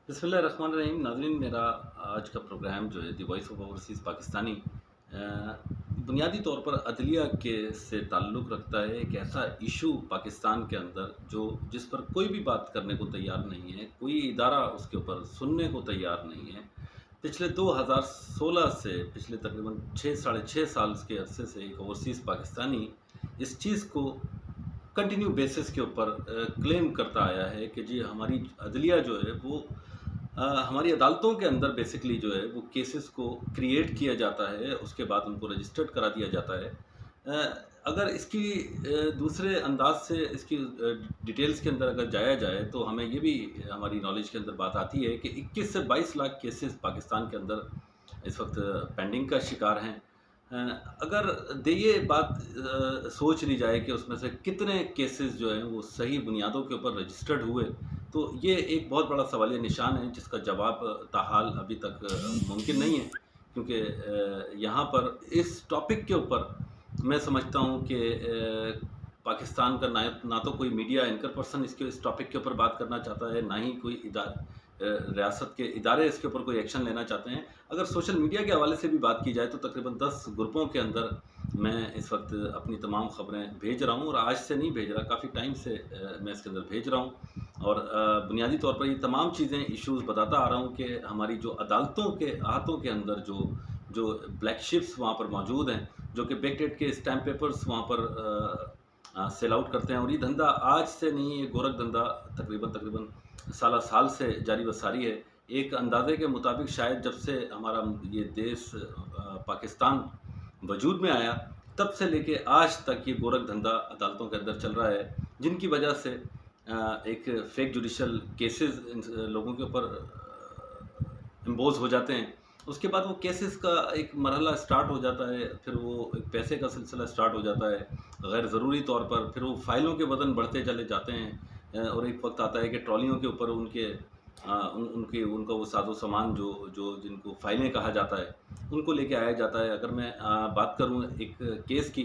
बिस्मिल्लाहिर्रहमानिर्रहीम। नाज़रीन, मेरा आज का प्रोग्राम जो है the voice of overseas Pakistani बुनियादी तौर पर अदलिया के से ताल्लुक़ रखता है। एक ऐसा इशू पाकिस्तान के अंदर जिस पर कोई भी बात करने को तैयार नहीं है, कोई इदारा उसके ऊपर सुनने को तैयार नहीं है। पिछले 2016 से पिछले तकरीबन 6 साढ़े 6 साल के अरसे से एक ओवरसीज़ पाकिस्तानी इस चीज़ को कंटिन्यू बेसिस के ऊपर क्लेम करता आया है कि जी हमारी अदलिया जो है वो हमारी अदालतों के अंदर बेसिकली जो है वो केसेस को क्रिएट किया जाता है, उसके बाद उनको रजिस्टर्ड करा दिया जाता है। अगर इसकी दूसरे अंदाज से इसकी डिटेल्स के अंदर अगर जाया जाए तो हमें ये भी हमारी नॉलेज के अंदर बात आती है कि 21 से 22 लाख केसेस पाकिस्तान के अंदर इस वक्त पेंडिंग का शिकार हैं। अगर ये बात सोच ली जाए कि उसमें से कितने केसेस जो हैं वो सही बुनियादों के ऊपर रजिस्टर्ड हुए, तो ये एक बहुत बड़ा सवालिया निशान है जिसका जवाब ताहाल अभी तक मुमकिन नहीं है। क्योंकि यहाँ पर इस टॉपिक के ऊपर मैं समझता हूँ कि पाकिस्तान का ना तो कोई मीडिया एंकर पर्सन इस टॉपिक के ऊपर बात करना चाहता है, ना ही कोई रियासत के इदारे इसके ऊपर कोई एक्शन लेना चाहते हैं। अगर सोशल मीडिया के हवाले से भी बात की जाए तो तकरीबन 10 ग्रुपों के अंदर मैं इस वक्त अपनी तमाम ख़बरें भेज रहा हूँ, और आज से नहीं भेज रहा, काफ़ी टाइम से मैं इसके अंदर भेज रहा हूँ। और बुनियादी तौर पर ये तमाम चीज़ें इश्यूज़ बताता आ रहा हूँ कि हमारी जो अदालतों के अहातों के अंदर जो जो ब्लैक शिप्स वहाँ पर मौजूद हैं, जो कि बैकडेट के स्टैम्प पेपर्स वहाँ पर सेल आउट करते हैं। और ये धंधा आज से नहीं, ये गोरख धंधा तकरीबन तकरीबन साल से जारी व सारी है। एक अंदाज़े के मुताबिक शायद जब से हमारा ये देश पाकिस्तान वजूद में आया, तब से लेके आज तक ये गोरख धंधा अदालतों के अंदर चल रहा है, जिनकी वजह से एक फ़ेक जुडिशल केसेस लोगों के ऊपर इम्पोज़ हो जाते हैं। उसके बाद वो केसेस का एक मरहला स्टार्ट हो जाता है, फिर वो एक पैसे का सिलसिला स्टार्ट हो जाता है गैर ज़रूरी तौर पर, फिर वो फ़ाइलों के वज़न बढ़ते चले जाते हैं। और एक वक्त आता है कि ट्रॉलियों के ऊपर उनका वो साज़ो-सामान जो जो जिनको फ़ाइलें कहा जाता है, उनको लेके आया जाता है। अगर मैं बात करूँ एक केस की,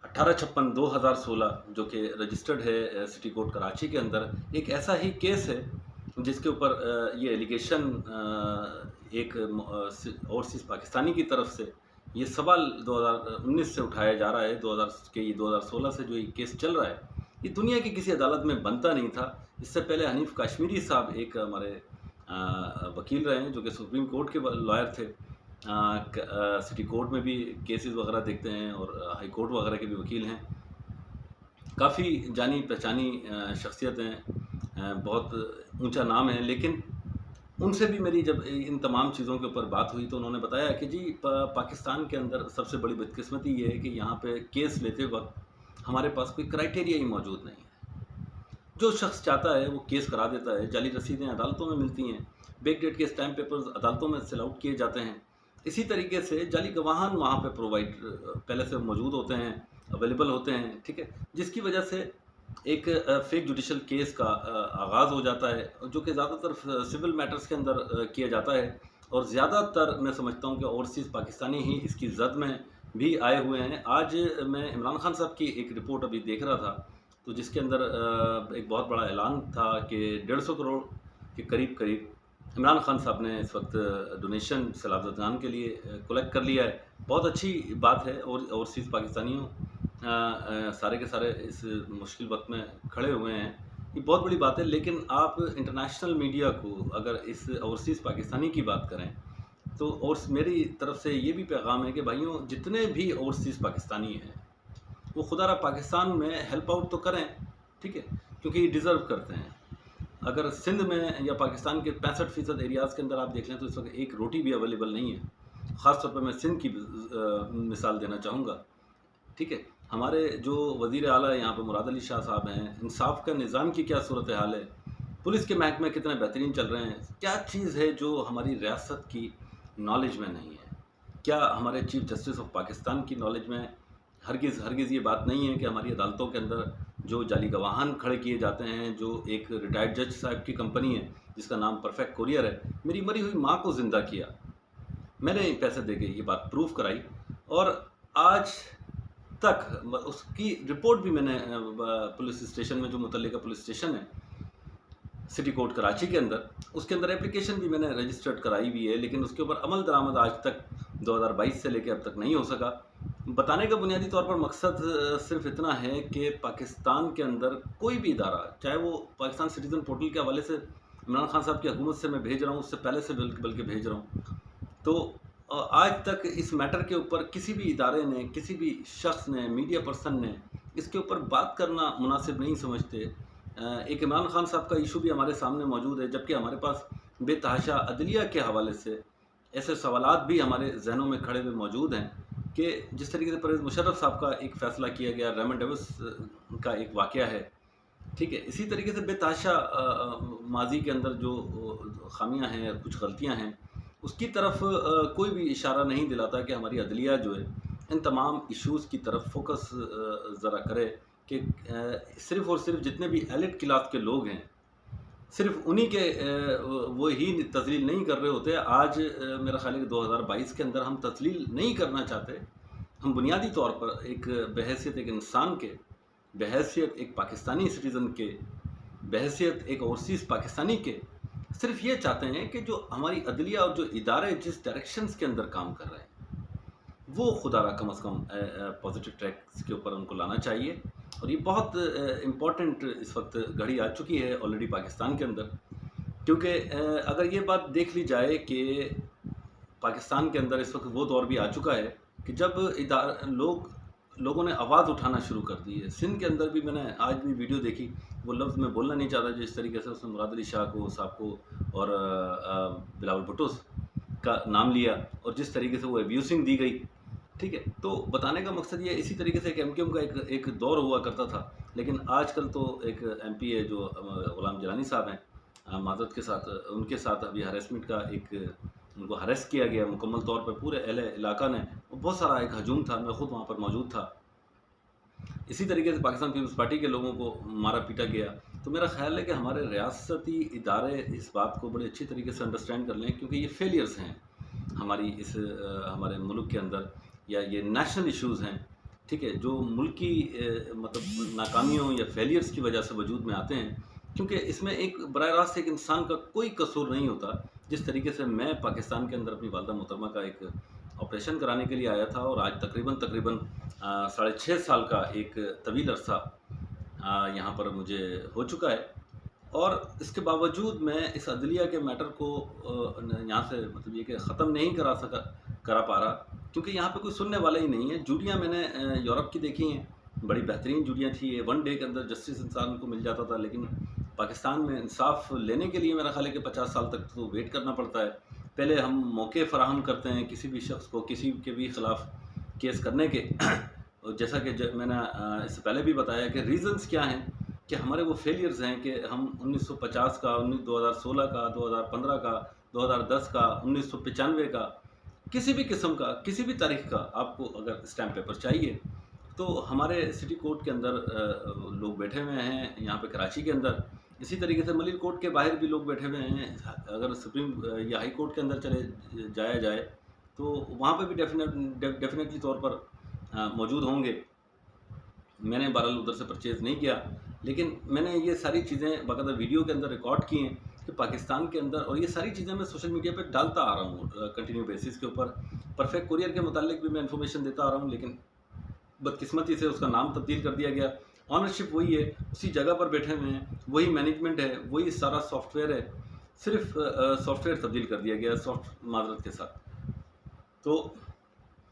1856 2016 जो कि रजिस्टर्ड है सिटी कोर्ट कराची के अंदर, एक ऐसा ही केस है जिसके ऊपर ये एलिगेशन एक ओवरसीज़ पाकिस्तानी की तरफ से ये सवाल 2019 से उठाया जा रहा है। 2016 से जो ये केस चल रहा है, ये दुनिया की किसी अदालत में बनता नहीं था। इससे पहले हनीफ काश्मीरी साहब एक हमारे वकील रहे हैं, जो कि सुप्रीम कोर्ट के लॉयर थे। सिटी कोर्ट में भी केसेस वगैरह देखते हैं, और हाई कोर्ट वगैरह के भी वकील हैं। काफ़ी जानी पहचानी शख्सियत हैं, बहुत ऊंचा नाम है। लेकिन उनसे भी मेरी जब इन तमाम चीज़ों के ऊपर बात हुई तो उन्होंने बताया कि जी पाकिस्तान के अंदर सबसे बड़ी बदकिस्मती ये है कि यहाँ पे केस लेते वक्त हमारे पास कोई क्राइटेरिया ही मौजूद नहीं है। जो शख्स चाहता है वो केस करा देता है। जाली रसीदें अदालतों में मिलती हैं, बैकडेट के स्टैम्प पेपर्स अदालतों में सेल आउट किए जाते हैं। इसी तरीके से जाली गवाहान वहाँ पे प्रोवाइड पहले से मौजूद होते हैं, अवेलेबल होते हैं, ठीक है, जिसकी वजह से एक फेक जुडिशल केस का आगाज़ हो जाता है, जो कि ज़्यादातर सिविल मैटर्स के अंदर किया जाता है। और ज़्यादातर मैं समझता हूँ कि ओवरसीज़ पाकिस्तानी ही इसकी जद में भी आए हुए हैं। आज मैं इमरान खान साहब की एक रिपोर्ट अभी देख रहा था, तो जिसके अंदर एक बहुत बड़ा ऐलान था कि 150 करोड़ के करीब इमरान खान साहब ने इस वक्त डोनेशन सैलाब ज़दगान के लिए कलेक्ट कर लिया है। बहुत अच्छी बात है। और ओवरसीज़ पाकिस्तानियों सारे के सारे इस मुश्किल वक्त में खड़े हुए हैं, ये बहुत बड़ी बात है। लेकिन आप इंटरनेशनल मीडिया को अगर इस ओवरसीज़ पाकिस्तानी की बात करें तो, और मेरी तरफ से ये भी पैगाम है कि भाइयों, जितने भी ओवरसीज़ पाकिस्तानी हैं वो खुदारा पाकिस्तान में हेल्प आउट तो करें, ठीक है, क्योंकि ये डिज़र्व करते हैं। अगर सिंध में या पाकिस्तान के 65% एरियाज़ के अंदर आप देख लें तो इस वक्त एक रोटी भी अवेलेबल नहीं है। ख़ास तौर पर मैं सिंध की मिसाल देना चाहूँगा, ठीक है। हमारे जो वज़ीर आला यहाँ पे मुराद अली शाह साहब हैं, इंसाफ का निज़ाम की क्या सूरत हाल है, पुलिस के महकमे कितने बेहतरीन चल रहे हैं, क्या चीज़ है जो हमारी रियासत की नॉलेज में नहीं है? क्या हमारे चीफ़ जस्टिस ऑफ पाकिस्तान की नॉलेज में हरगिज़ ये बात नहीं है कि हमारी अदालतों के अंदर जो जाली गवाहान खड़े किए जाते हैं, जो एक रिटायर्ड जज साहब की कंपनी है जिसका नाम परफेक्ट कुरियर है, मेरी मरी हुई माँ को ज़िंदा किया, मैंने पैसे दे के ये बात प्रूफ कराई, और आज तक उसकी रिपोर्ट भी मैंने पुलिस स्टेशन में, जो मुतल्लिका पुलिस स्टेशन है, सिटी कोर्ट कराची के अंदर, उसके अंदर एप्लीकेशन भी मैंने रजिस्टर्ड कराई हुई है, लेकिन उसके ऊपर अमल दरामद आज तक 2022 से लेकर अब तक नहीं हो सका। बताने का बुनियादी तौर पर मकसद सिर्फ इतना है कि पाकिस्तान के अंदर कोई भी इदारा, चाहे वो पाकिस्तान सिटीज़न पोर्टल के हवाले से इमरान खान साहब की हुकूमत से मैं भेज रहा हूँ, उससे पहले से बल्कि भेज रहा हूँ, तो आज तक इस मैटर के ऊपर किसी भी इदारे ने, किसी भी शख्स ने, मीडिया पर्सन ने इसके ऊपर बात करना मुनासिब नहीं समझते। एक इमरान खान साहब का इशू भी हमारे सामने मौजूद है, जबकि हमारे पास बेतहाशा अदलिया के हवाले से ऐसे सवालात भी हमारे जहनों में खड़े हुए मौजूद हैं कि जिस तरीके से परवेज़ मुशर्रफ साहब का एक फ़ैसला किया गया, रेमंड डेविस का एक वाक़या है, ठीक है। इसी तरीके से बेतहाशा माज़ी के अंदर जो ख़ामियाँ हैं, कुछ गलतियाँ हैं, उसकी तरफ कोई भी इशारा नहीं दिलाता कि हमारी अदलिया जो है इन तमाम इश्यूज़ की तरफ फोकस ज़रा करे कि सिर्फ़ और सिर्फ जितने भी एलिट क्लास के लोग हैं, सिर्फ उन्हीं के वो ही तस्लील नहीं कर रहे होते। आज मेरा ख़्याल है कि 2022 के अंदर हम तस्लील नहीं करना चाहते। हम बुनियादी तौर पर एक बहैसियत एक इंसान के, बहैसियत एक पाकिस्तानी सिटीज़न के, बहैसियत एक ओवरसीज़ पाकिस्तानी के, सिर्फ ये चाहते हैं कि जो हमारी अदलिया और जो इदारे जिस डायरेक्शंस के अंदर काम कर रहे हैं, वो खुदारा कम से कम पॉजिटिव ट्रैक्स के ऊपर उनको लाना चाहिए। और ये बहुत इम्पॉर्टेंट इस वक्त घड़ी आ चुकी है ऑलरेडी पाकिस्तान के अंदर, क्योंकि अगर ये बात देख ली जाए कि पाकिस्तान के अंदर इस वक्त वो दौर भी आ चुका है कि जब लोगों ने आवाज़ उठाना शुरू कर दी है। सिंध के अंदर भी मैंने आज भी वीडियो देखी, वो लफ्ज़ मैं बोलना नहीं चाहता जिस तरीके से उसने मुराद अली शाह को साहब को और बिलावल भुट्टो का नाम लिया और जिस तरीके से वो एब्यूसिंग दी गई, ठीक है। तो बताने का मकसद ये इसी तरीके से एक एमक्यूएम का एक दौर हुआ करता था, लेकिन आजकल तो एक एमपी है जो गुलाम जलानी साहब हैं, माज़रत के साथ उनके साथ अभी हरेसमेंट का एक उनको हरेस किया गया मुकम्मल तौर पर पूरे इलाका ने, बहुत सारा एक हजूम था, मैं ख़ुद वहाँ पर मौजूद था। इसी तरीके से पाकिस्तान पीपल्स पार्टी के लोगों को मारा पीटा गया। तो मेरा ख़्याल है कि हमारे रियासती इदारे इस बात को बड़े अच्छी तरीके से अंडरस्टैंड कर लें, क्योंकि ये फेलियर्स हैं हमारी हमारे मुल्क के अंदर, या ये नेशनल इश्यूज़ हैं, ठीक है, जो मुल्की मतलब नाकामियों या फेलियर्स की वजह से वजूद में आते हैं। क्योंकि इसमें एक बराह रास्त एक इंसान का कोई कसूर नहीं होता। जिस तरीके से मैं पाकिस्तान के अंदर अपनी वालदा मोहतरमा का एक ऑपरेशन कराने के लिए आया था और आज तकरीबन 6.5 साल का एक तवील अरसा यहाँ पर मुझे हो चुका है, और इसके बावजूद मैं इस अदलिया के मैटर को यहाँ से मतलब ये कि ख़त्म नहीं करा पा रहा, क्योंकि यहाँ पे कोई सुनने वाला ही नहीं है। जूडियाँ मैंने यूरोप की देखी हैं, बड़ी बेहतरीन जूडियाँ थी, ये 1 डे के अंदर जस्टिस इंसान को मिल जाता था, लेकिन पाकिस्तान में इंसाफ लेने के लिए मेरा ख़्याल है कि 50 साल तक तो वेट करना पड़ता है। पहले हम मौके फ़राहम करते हैं किसी भी शख्स को किसी के भी ख़िलाफ़ केस करने के और जैसा कि मैंने इससे पहले भी बताया कि रीज़न्स क्या हैं कि हमारे वो फेलियर्स हैं कि हम 1950 का, 2016 का, 2015 का, 2010 का, 1995 का, किसी भी किस्म का, किसी भी तारीख का आपको अगर स्टैम्प पेपर चाहिए तो हमारे सिटी कोर्ट के अंदर लोग बैठे हुए हैं, यहाँ पे कराची के अंदर। इसी तरीके से मलिक कोर्ट के बाहर भी लोग बैठे हुए हैं। अगर सुप्रीम या हाई कोर्ट के अंदर चले जाया जाए तो वहाँ पे भी डेफिनेटली तौर पर मौजूद होंगे। मैंने बहरहाल उधर से परचेज़ नहीं किया, लेकिन मैंने ये सारी चीज़ें बाकायदा वीडियो के अंदर रिकॉर्ड की हैं कि पाकिस्तान के अंदर, और ये सारी चीज़ें मैं सोशल मीडिया पे डालता आ रहा हूँ कंटिन्यू बेसिस के ऊपर। परफेक्ट कुरियर के मुतालिक भी मैं इन्फॉर्मेशन देता आ रहा हूँ, लेकिन बदकिस्मती से उसका नाम तब्दील कर दिया गया। ऑनरशिप वही है, उसी जगह पर बैठे हुए हैं, वही मैनेजमेंट है, वही सारा सॉफ्टवेयर है, सिर्फ सॉफ्टवेयर तब्दील कर दिया गया माजरत के साथ। तो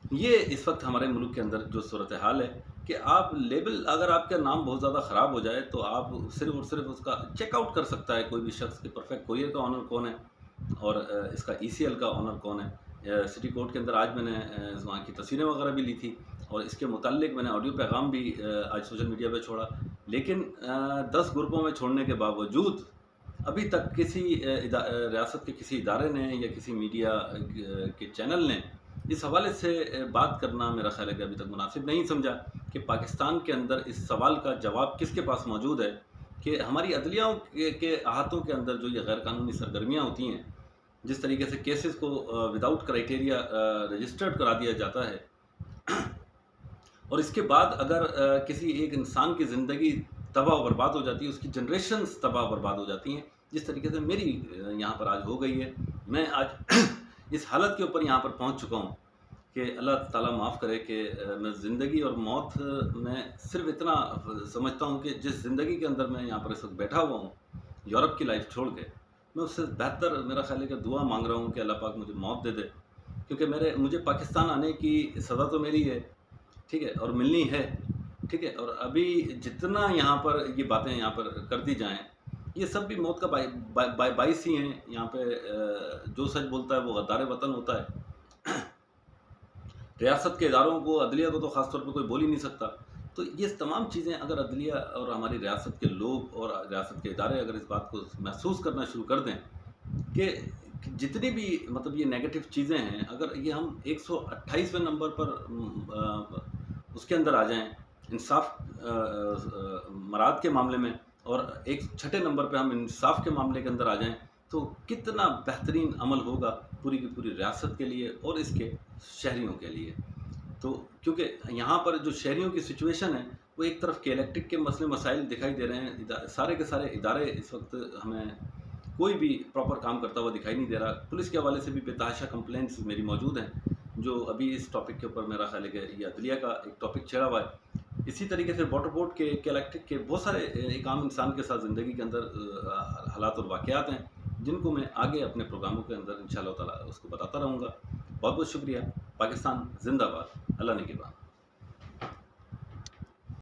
ये इस वक्त हमारे मुल्क के अंदर जो सूरत हाल है कि आप लेबल, अगर आपका नाम बहुत ज़्यादा ख़राब हो जाए तो आप सिर्फ और सिर्फ उसका चेकआउट कर सकता है कोई भी शख्स कि परफेक्ट कुरियर का ऑनर कौन है और इसका ECL का ऑनर कौन है। सिटी कोर्ट के अंदर आज मैंने वहाँ की तस्वीरें वगैरह भी ली थी और इसके मुताल्लिक मैंने ऑडियो पैगाम भी आज सोशल मीडिया पे छोड़ा, लेकिन 10 ग्रुपों में छोड़ने के बावजूद अभी तक किसी रियासत के किसी इदारे ने या किसी मीडिया के चैनल ने इस हवाले से बात करना मेरा ख्याल है कि अभी तक मुनासिब नहीं समझा कि पाकिस्तान के अंदर इस सवाल का जवाब किसके पास मौजूद है कि हमारी अदलियाओं के अहातों के अंदर जो ये गैर कानूनी सरगर्मियाँ होती हैं, जिस तरीके से केसेस को विदाउट क्राइटेरिया रजिस्टर्ड करा दिया जाता है और इसके बाद अगर किसी एक इंसान की ज़िंदगी तबाह बर्बाद हो जाती है, उसकी जनरेशन्स तबाह बर्बाद हो जाती हैं, जिस तरीके से मेरी यहाँ पर आज हो गई है, मैं आज इस हालत के ऊपर यहाँ पर पहुँच चुका हूँ कि अल्लाह ताला माफ़ करे कि मैं ज़िंदगी और मौत में सिर्फ़ इतना समझता हूँ कि जिस ज़िंदगी के अंदर मैं यहाँ पर इस वक़्त बैठा हुआ हूँ, यूरोप की लाइफ़ छोड़ के, मैं उससे बेहतर मेरा ख़्याल है कि दुआ माँग रहा हूँ कि अल्लाह पाक मुझे मौत दे दे। क्योंकि मुझे पाकिस्तान आने की सज़ा तो मिली है, ठीक है? और मिलनी है, ठीक है? और अभी जितना यहाँ पर ये बातें यहाँ पर कर दी जाएँ, ये सब भी मौत का बाइस ही हैं। यहाँ पे जो सच बोलता है वो गद्दार वतन होता है। रियासत के इदारों को, अदलिया को तो ख़ास तौर पे कोई बोल ही नहीं सकता। तो ये तमाम चीज़ें अगर अदलिया और हमारी रियासत के लोग और रियासत के इदारे अगर इस बात को महसूस करना शुरू कर दें कि जितनी भी मतलब ये नेगेटिव चीज़ें हैं, अगर ये हम 128वें नंबर पर उसके अंदर आ जाएँ, इंसाफ मराद के मामले में, और एक छठे नंबर पे हम इंसाफ के मामले के अंदर आ जाएँ, तो कितना बेहतरीन अमल होगा पूरी की पूरी रियासत के लिए और इसके शहरियों के लिए। तो क्योंकि यहाँ पर जो शहरियों की सिचुएशन है, वो एक तरफ के इलेक्ट्रिक के मसले मसाइल दिखाई दे रहे हैं, सारे के सारे इदारे इस वक्त हमें कोई भी प्रॉपर काम करता हुआ दिखाई नहीं दे रहा। पुलिस के हवाले से भी बेतहाशा कंप्लेंट्स मेरी मौजूद हैं, जो अभी इस टॉपिक के ऊपर मेरा ख्याल है कि ये अदलिया का एक टॉपिक छेड़ा हुआ है। इसी तरीके से वाटर बोर्ड के इलेक्ट्रिक के बहुत सारे एक आम इंसान के साथ ज़िंदगी के अंदर हालात और वाक़यात हैं, जिनको मैं आगे अपने प्रोग्रामों के अंदर इंशाअल्लाह ताला उसको बताता रहूँगा। बहुत बहुत शुक्रिया। पाकिस्तान ज़िंदाबाद। अल्लाह निगहबान।